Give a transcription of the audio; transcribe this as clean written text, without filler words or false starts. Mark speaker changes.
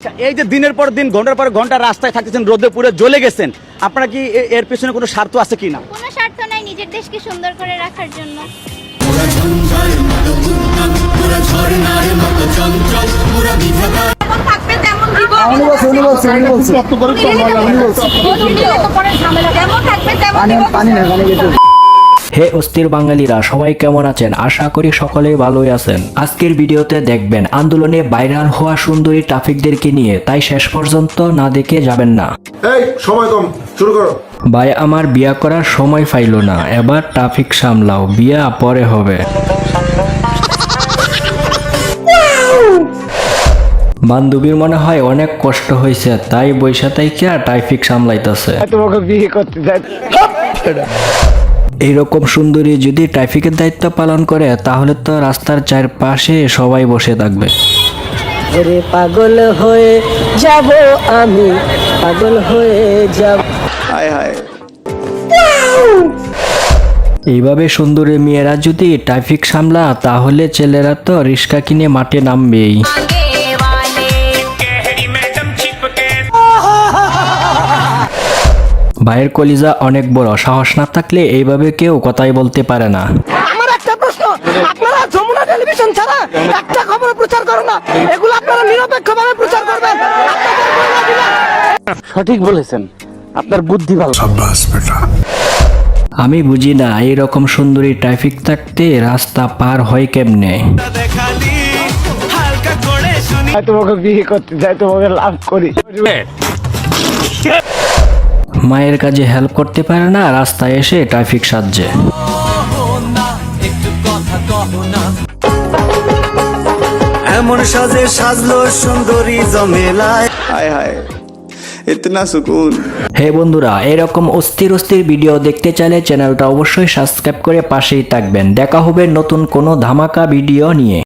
Speaker 1: এই যে দিনের পর দিন ঘন্টার পর ঘন্টা রাস্তায় থাকতেছেন, রোদে পুরো জ্বলে গেছেন, আপনারা কি এর পেছনে কোনো স্বার্থ আছে কিনা?
Speaker 2: কোনো স্বার্থ নাই, নিজের দেশকে সুন্দর করে রাখার জন্য।
Speaker 3: হে অস্থির বাঙালিরা, সবাই কেমন আছেন? আশা করি সকলেই ভালোই আছেন। আজকের ভিডিওতে দেখবেন আন্দোলনে ভাইরাল হওয়া সুন্দরী ট্রাফিকদেরকে নিয়ে, তাই শেষ পর্যন্ত না দেখে যাবেন না।
Speaker 4: এই সময় কম, শুরু করো।
Speaker 3: ভাই আমার বিয়া করার সময় পাইল না, এবার ট্রাফিক সামলাও, বিয়া পরে হবে। বান্ধবীর মনে হয় অনেক কষ্ট হয়েছে, তাই বৈশা তাইকে ট্রাফিক সামলাইতেছে।
Speaker 1: তোমাকে বিয়ে করতে চাই।
Speaker 3: এইরকম সুন্দরী যদি ট্রাফিকের দায়িত্ব পালন করে, তাহলে তো রাস্তার চারপাশে সবাই বসে থাকবে।
Speaker 5: ওরে পাগল হয়ে যাব আমি, পাগল হয়ে যাব।
Speaker 1: হায় হায়,
Speaker 3: এইভাবে সুন্দরী মেয়েরা যদি ট্রাফিক সামলা, তাহলে ছেলেরা তো রিক্সা কিনে মাঠে নামবেই। ভাইয়ের কলিজা অনেক বড়, সাহস না থাকলে এইভাবে কেউ কথাই বলতে পারে না।
Speaker 5: আমার একটা প্রশ্ন, আপনারা যমুনা টেলিভিশন ছাড়া একটা খবর প্রচার করো না, এগুলো আপনারা নিরপেক্ষভাবে প্রচার করবেন।
Speaker 1: সঠিক বলেছেন, আপনার বুদ্ধি ভালো।
Speaker 3: আমি বুঝি না এইরকম সুন্দরী ট্রাফিক থাকতে রাস্তা পার হয় কেমনে।
Speaker 1: তোমাকে বিয়ে করতে চাই, তোমাকে লাভ করি।
Speaker 3: মায়ের কাজে হেল্প করতে পারে না, রাস্তায় এসে ট্রাফিক সাজছে।
Speaker 6: এমন সাজে সাজলো সুন্দরী জমেলায়, হায় হায় ইতনা সুকুন।
Speaker 3: হে বন্ধুরা, এরকম অস্থির অস্থির ভিডিও দেখতে চাইলে চ্যানেলটা অবশ্যই সাবস্ক্রাইব করে পাশেই থাকবেন। দেখা হবে নতুন কোনো ধামাকা ভিডিও নিয়ে।